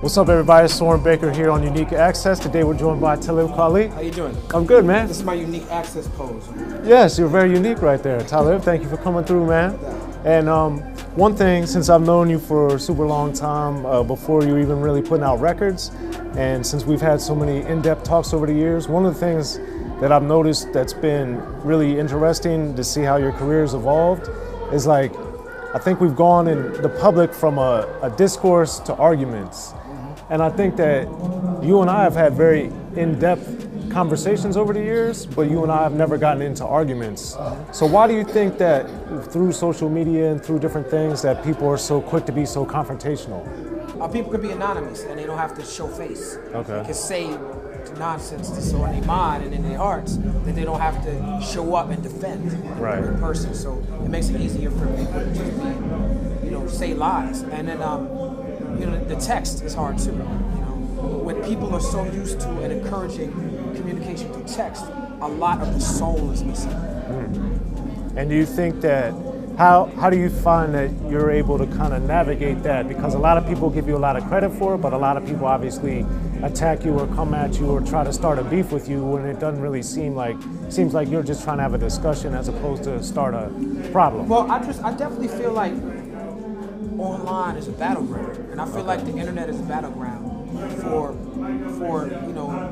What's up, everybody? It's Soren Baker here on Unique Access. Today we're joined by Talib Kweli. How you doing? I'm good, man. This is my Unique Access pose. Yes, you're very unique right there, Talib. Thank you for coming through, man. And one thing, since I've known you for a super long time, before you even really putting out records, and since we've had so many in-depth talks over the years, one of the things that I've noticed that's been really interesting to see how your career's evolved is, like, I think we've gone in the public from a discourse to arguments. And I think that you and I have had very in-depth conversations over the years, but you and I have never gotten into arguments. So why do you think that through social media and through different things that people are so quick to be so confrontational? People can be anonymous and they don't have to show face. Okay. They can say nonsense that's on their mind and in their hearts that they don't have to show up and defend in person. So it makes it easier for people to just be, say lies. And then, the text is hard too. When people are so used to and encouraging communication through text, a lot of the soul is missing. And do you think that, how do you find that you're able to kind of navigate that? Because a lot of people give you a lot of credit for it, but a lot of people obviously attack you or come at you or try to start a beef with you when it doesn't really seems like you're just trying to have a discussion as opposed to start a problem. Well, I definitely feel like online is a battleground, and I feel like the internet is a battleground for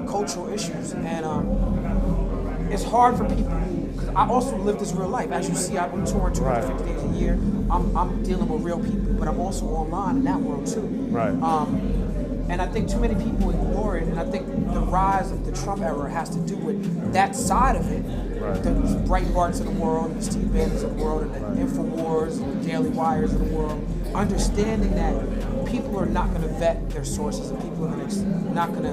cultural issues, and it's hard for people because I also live this real life. As you see, I'm touring 250 days a year. I'm dealing with real people, but I'm also online in that world too. Right. And I think too many people ignore it, and I think the rise of the Trump era has to do with that side of it. Right. The Breitbarts of the world, the Steve Bannons of the world, and the InfoWars, and the Daily Wires of the world, understanding that people are not going to vet their sources, and people are not going to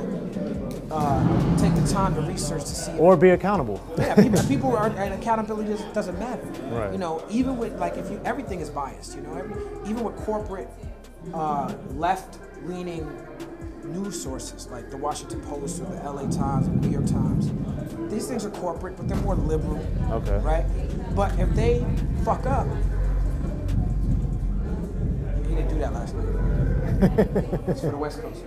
take the time to research to see. Or be accountable. Yeah, people are, and accountability doesn't matter. Right. Even with, like, everything is biased, even with corporate left-leaning news sources like the Washington Post or the LA Times or the New York Times. These things are corporate, but they're more liberal. Okay. Right? But if they fuck up, he didn't do that last night. It's for the West Coast.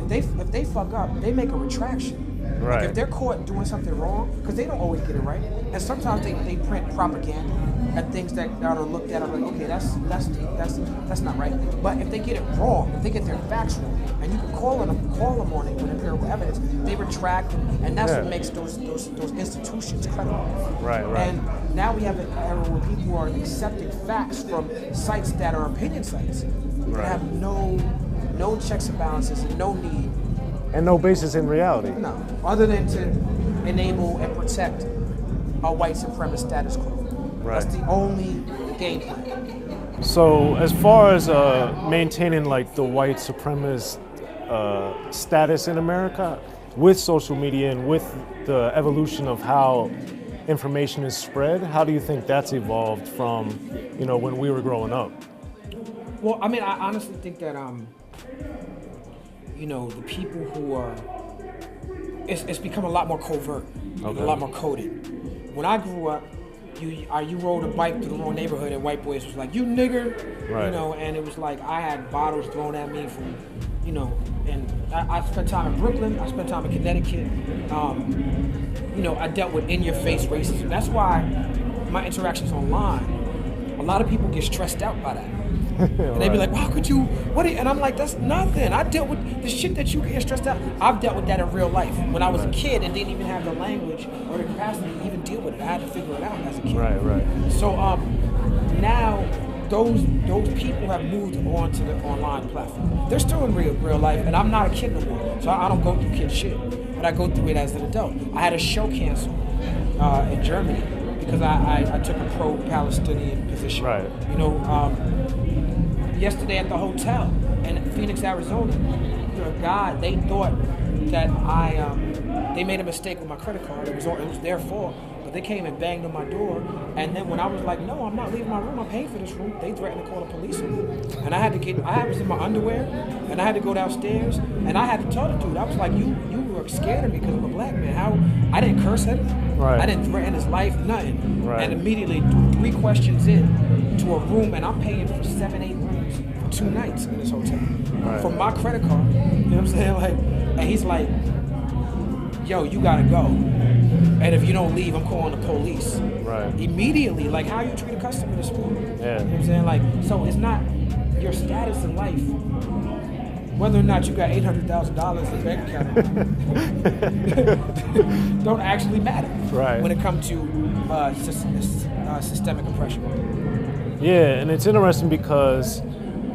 If they fuck up, they make a retraction. Right. Like if they're caught doing something wrong, because they don't always get it right, and sometimes they print propaganda and things that are looked at are like, okay, that's not right. But if they get it wrong, if they get their facts wrong, and you can call them on it with empirical evidence, they retract, and that's what makes those institutions credible. Right. And now we have an era where people are accepting facts from sites that are opinion sites that have no checks and balances and no need. And no basis in reality. No, other than to enable and protect a white supremacist status quo. Right. That's the only game plan. So as far as maintaining like the white supremacist status in America, with social media and with the evolution of how information is spread, how do you think that's evolved from, when we were growing up? Well, I mean, I honestly think that the people who are, it's become a lot more covert, a lot more coded. When I grew up, you rode a bike through the wrong neighborhood and white boys was like, you nigger, and it was like I had bottles thrown at me from, and I spent time in Brooklyn, I spent time in Connecticut, I dealt with in-your-face racism. That's why my interactions online, a lot of people get stressed out by that. And they'd be like, "Wow, could you? And I'm like, "That's nothing. I dealt with the shit that you get stressed out. I've dealt with that in real life when I was a kid and didn't even have the language or the capacity to even deal with it. I had to figure it out as a kid. Right. So now those people have moved on to the online platform. They're still in real life, and I'm not a kid no more, so I don't go through kid shit. But I go through it as an adult. I had a show canceled in Germany because I took a pro-Palestinian position. Right. Yesterday at the hotel in Phoenix, Arizona, a guy, they thought that they made a mistake with my credit card. It was their fault, but they came and banged on my door. And then when I was like, no, I'm not leaving my room, I'm paying for this room, they threatened to call the police on me. And I was in my underwear, and I had to go downstairs, and I had to tell the dude, I was like, you were scared of me because I'm a black man. How? I didn't curse at him. I didn't threaten his life, nothing. And immediately, 3 questions in to a room, and I'm paying for 7, 8 rooms 2 nights in this hotel Right. for my credit card. You know what I'm saying? Like, and he's like, yo, you gotta go. And if you don't leave, I'm calling the police. Right. Immediately, like how you treat a customer in the store. Yeah. You know what I'm saying? Like, so it's not your status in life, whether or not you got $800,000 in the bank account, don't actually matter. Right. When it comes to systemic oppression. Yeah, and it's interesting because,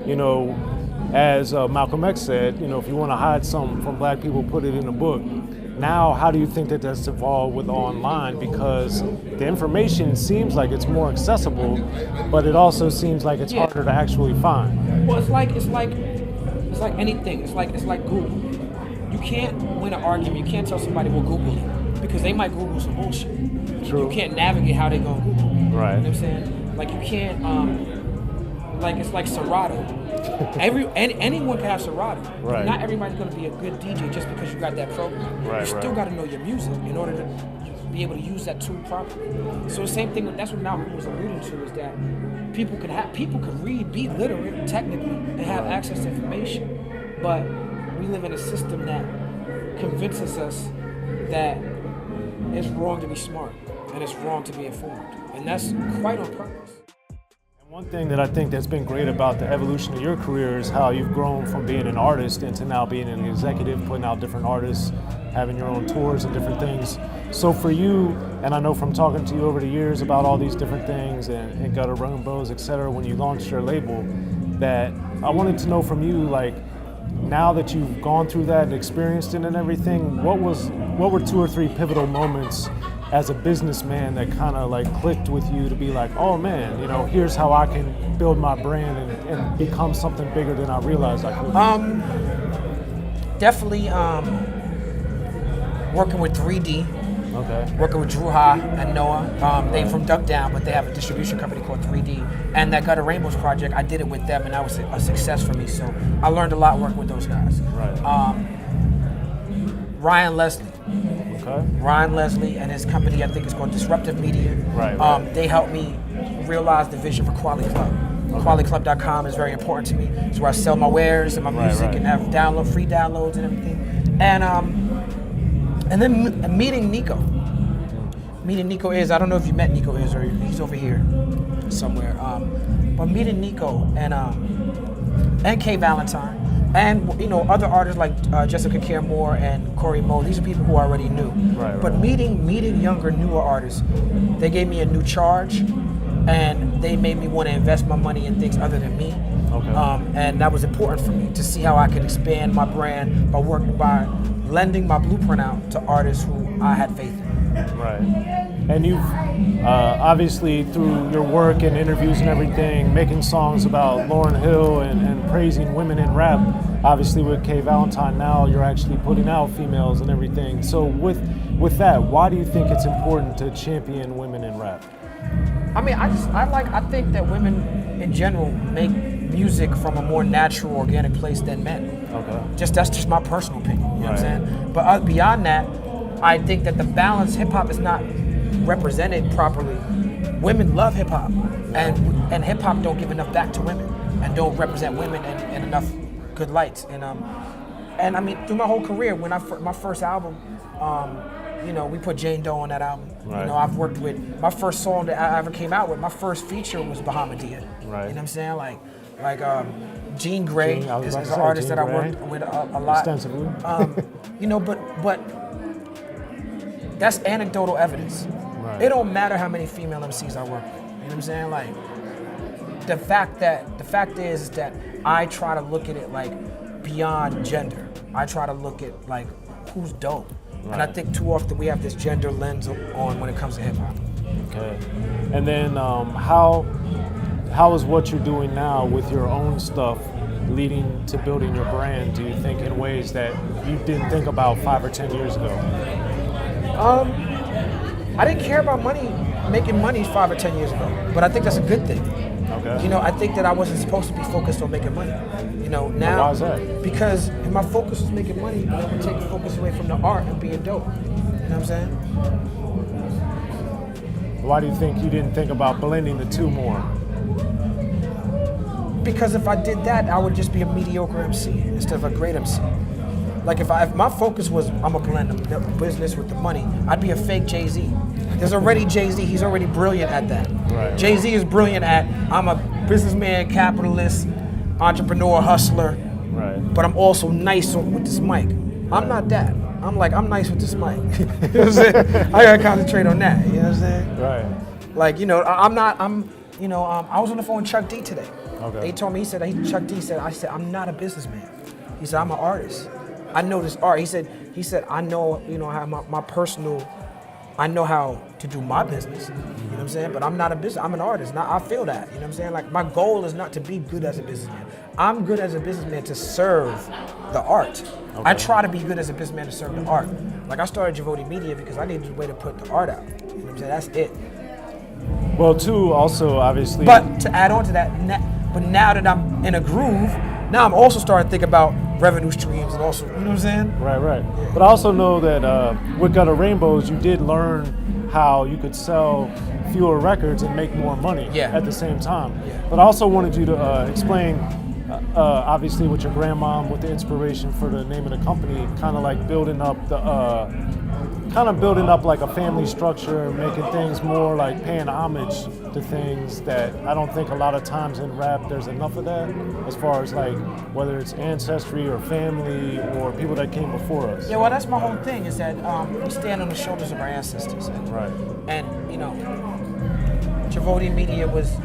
you know, as Malcolm X said, you know, if you want to hide something from black people, put it in a book. Now, how do you think that that's evolved with online? Because the information seems like it's more accessible, but it also seems like it's harder to actually find. Well, it's like anything. It's like Google. You can't win an argument. You can't tell somebody we'll Google it because they might Google some bullshit. True. You can't navigate how they gonna Google. Right. You know what I'm saying? Like you can't. Like it's like Serato. Anyone can have Serato. Right. Not everybody's gonna be a good DJ just because you got that program. Right, you still got to know your music in order to be able to use that tool properly. So the same thing. That's what Malcolm was alluding to is that people could read, be literate technically, and have access to information, but we live in a system that convinces us that it's wrong to be smart and it's wrong to be informed, and that's quite on purpose. One thing that I think that's been great about the evolution of your career is how you've grown from being an artist into now being an executive, putting out different artists, having your own tours and different things. So for you, and I know from talking to you over the years about all these different things and Gutter Rainbows, et cetera, when you launched your label, that I wanted to know from you, like, now that you've gone through that and experienced it and everything, what were 2 or 3 pivotal moments as a businessman that kind of like clicked with you to be like, oh man, you know, here's how I can build my brand and become something bigger than I realized I could? Definitely working with 3D. Okay. Working with Drew Ha and Noah. They from Duck Down, but they have a distribution company called 3D. And that Gutter Rainbows project, I did it with them, and that was a success for me. So I learned a lot working with those guys. Right. Ryan Leslie. Okay. Ryan Leslie and his company, I think it's called Disruptive Media. Right. They helped me realize the vision for Quality Club. Okay. QualityClub.com is very important to me. It's where I sell my wares and my music and have free downloads and everything. And then meeting Nico. Meeting Nico is, I don't know if you met Nico is, or he's over here somewhere. But meeting Nico and K-Valentine, and you know other artists like Jessica Care Moore and Corey Moe. These are people who I already knew. Right. But meeting younger, newer artists, they gave me a new charge, and they made me want to invest my money in things other than me. Okay. And that was important for me to see how I could expand my brand by lending my blueprint out to artists who I had faith in. Right. And you've obviously, through your work and interviews and everything, making songs about Lauryn Hill and praising women in rap. Obviously, with K-Valentine now, you're actually putting out females and everything. So with that, why do you think it's important to champion women in rap? I mean, I think that women in general make music from a more natural, organic place than men. Okay. That's just my personal opinion. You know what I'm saying? But beyond that, I think that the balance, hip hop is not represented properly. Women love hip hop, and hip hop don't give enough back to women, and don't represent women in enough good lights. And I mean, through my whole career, when my first album, you know, we put Jane Doe on that album. Right. You know, I've worked with my first song that I ever came out with. My first feature was Bahamadia. Right. You know what I'm saying? Like Jean Grey is an artist that I worked with a lot. Extensively. You know, but that's anecdotal evidence. Right. It don't matter how many female MCs I work with. You know what I'm saying? Like the fact is that I try to look at it like beyond gender. I try to look at like who's dope. Right. And I think too often we have this gender lens on when it comes to hip hop. Okay. And then how is what you're doing now with your own stuff leading to building your brand, do you think, in ways that you didn't think about 5 or 10 years ago? I didn't care about making money 5 or 10 years ago, but I think that's a good thing. Okay. You know, I think that I wasn't supposed to be focused on making money. You know, now. Why is that? Because if my focus was making money, then it would take focus away from the art and being dope. You know what I'm saying? Why do you think you didn't think about blending the two more? Because if I did that, I would just be a mediocre MC instead of a great MC. Like if my focus was I'm gonna blend the business with the money, I'd be a fake Jay-Z. There's already Jay-Z, he's already brilliant at that. Right. Jay-Z is brilliant at I'm a businessman, capitalist, entrepreneur, hustler, right. but I'm also nice with this mic. I'm not that. I'm nice with this mic. You know what I'm saying? I gotta concentrate on that. You know what I'm saying? Right. Like, you know, I was on the phone with Chuck D today. Okay. He told me, Chuck D said, I'm not a businessman. He said, I'm an artist. I know this art. He said, I know, you know, how my personal, I know how to do my business. You know what I'm saying? But I'm not a business, I'm an artist. Now I feel that, you know what I'm saying? Like my goal is not to be good as a businessman. I'm good as a businessman to serve the art. Okay. I try to be good as a businessman to serve the art. Like I started Javoti Media because I needed a way to put the art out. You know what I'm saying? That's it. Well, too, also, obviously. But to add on to that, but now that I'm in a groove, now I'm also starting to think about revenue streams and also, you know what I'm saying? Right, right. But I also know that with Gutter Rainbows, you did learn how you could sell fewer records and make more money at the same time. Yeah. But I also wanted you to explain, obviously, with your grandmom, with the inspiration for the name of the company, kind of like building up like a family structure, making things more like paying homage to things that I don't think a lot of times in rap there's enough of that, as far as like whether it's ancestry or family or people that came before us. Yeah, well, that's my whole thing is that we stand on the shoulders of our ancestors. Right. And you know, Javoti Media was,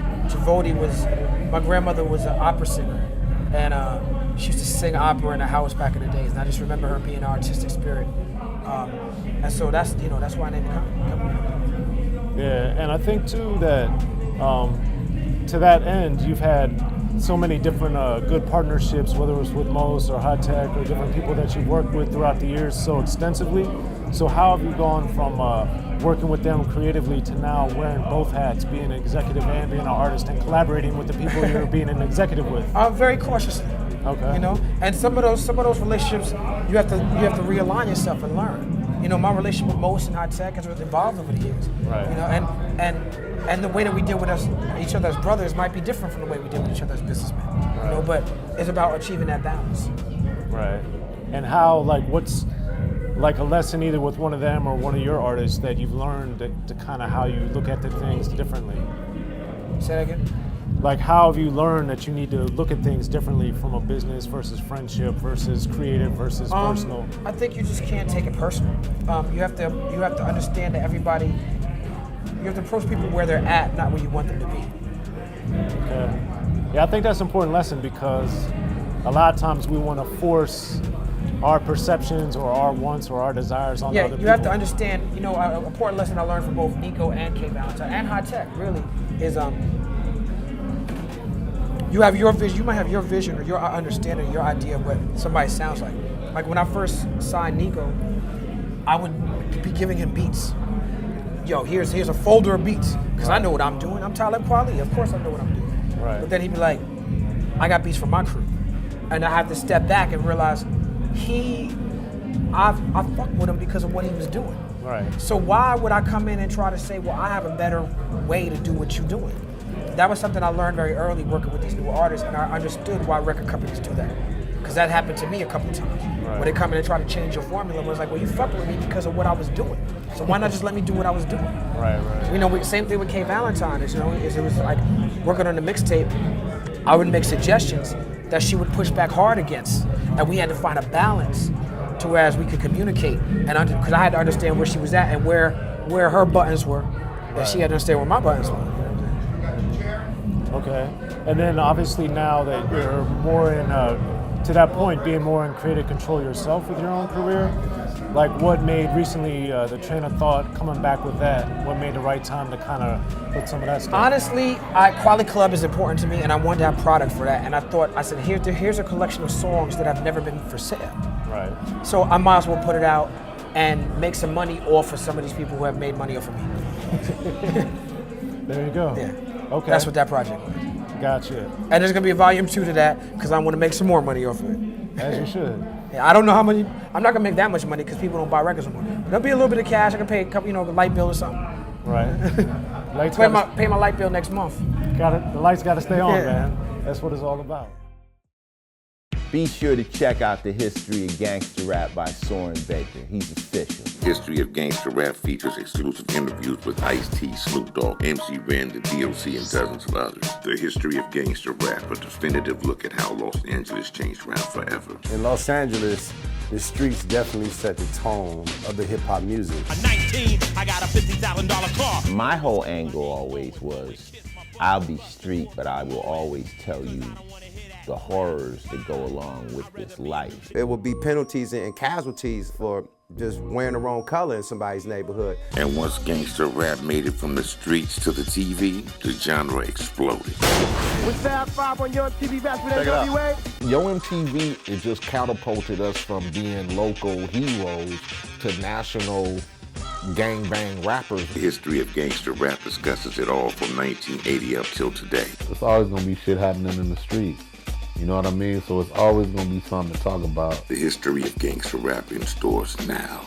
my grandmother was an opera singer, and she used to sing opera in the house back in the days, and I just remember her being an artistic spirit. And so that's why I named the company. Yeah, and I think too that to that end, you've had so many different good partnerships, whether it was with Mos or Hi-Tek or different people that you've worked with throughout the years so extensively. So how have you gone from working with them creatively to now wearing both hats, being an executive and being an artist, and collaborating with the people you're being an executive with? Very cautiously. Okay. You know, and some of those relationships you have to realign yourself and learn. You know, my relationship with Mos and Hi-Tek has evolved over the years. Right. You know, and the way that we deal with each other as brothers might be different from the way we deal with each other as businessmen. Right. You know, but it's about achieving that balance. Right. And how, like, what's like a lesson either with one of them or one of your artists that you've learned to kind of how you look at the things differently? Say that again? Like, how have you learned that you need to look at things differently from a business versus friendship versus creative versus personal? I think you just can't take it personal. You have to understand that everybody, you have to approach people where they're at, not where you want them to be. Okay. Yeah, I think that's an important lesson because a lot of times we want to force our perceptions or our wants or our desires on other people. Yeah, you have to understand, you know, an important lesson I learned from both Nico and K-Valentine and Hi-Tek really is you have your vision, you might have your vision or your understanding, your idea of what somebody sounds like. Like when I first signed Nico, I would be giving him beats. Yo, here's a folder of beats, because I know what I'm doing. I'm Talib Kweli, of course I know what I'm doing. Right. But then he'd be like, I got beats for my crew. And I have to step back and realize I fucked with him because of what he was doing. Right. So why would I come in and try to say, well, I have a better way to do what you're doing? That was something I learned very early working with these new artists, and I understood why record companies do that. Because that happened to me a couple times. Right. When they come in and try to change your formula, it was like, well, you fucked with me because of what I was doing. So why not just let me do what I was doing? Right, right. You know, same thing with K-Valentine. Is, you know, it was like working on the mixtape, I would make suggestions that she would push back hard against, and we had to find a balance to whereas we could communicate, and because I had to understand where she was at and where her buttons were, and she had to understand where my buttons were. Okay, and then obviously now that you're more in, to that point, being more in creative control yourself with your own career, like what made recently the train of thought coming back with that, what made the right time to kind of put some of that stuff? Honestly, Quality Club is important to me, and I wanted to have product for that, and I said, here's a collection of songs that have never been for sale. Right. So I might as well put it out and make some money off of some of these people who have made money off of me. There you go. Yeah. Okay. That's what that project was. Gotcha. And there's gonna be a volume 2 to that because I want to make some more money off of it. As you should. Yeah, I don't know how much. I'm not gonna make that much money because people don't buy records anymore. There'll be a little bit of cash. I can pay a couple, a light bill or something. Right. Pay my light bill next month. The lights got to stay on, man. That's what it's all about. Be sure to check out the History of Gangster Rap by Soren Baker. He's official. History of Gangster Rap features exclusive interviews with Ice-T, Snoop Dogg, MC Ren, the D.O.C, and dozens of others. The History of Gangster Rap, a definitive look at how Los Angeles changed rap forever. In Los Angeles, the streets definitely set the tone of the hip-hop music. At 19, I got a $50,000 car. My whole angle always was, I'll be street, but I will always tell you the horrors that go along with this life. There will be penalties and casualties for just wearing the wrong color in somebody's neighborhood. And once gangster rap made it from the streets to the TV, the genre exploded. With Fab 5 on Yo MTV back with NWA. Yo MTV, it just catapulted us from being local heroes to national gangbang rappers. The History of Gangster Rap discusses it all from 1980 up till today. It's always gonna be shit happening in the streets. You know what I mean? So it's always gonna be something to talk about. The History of Gangster Rap in stores now.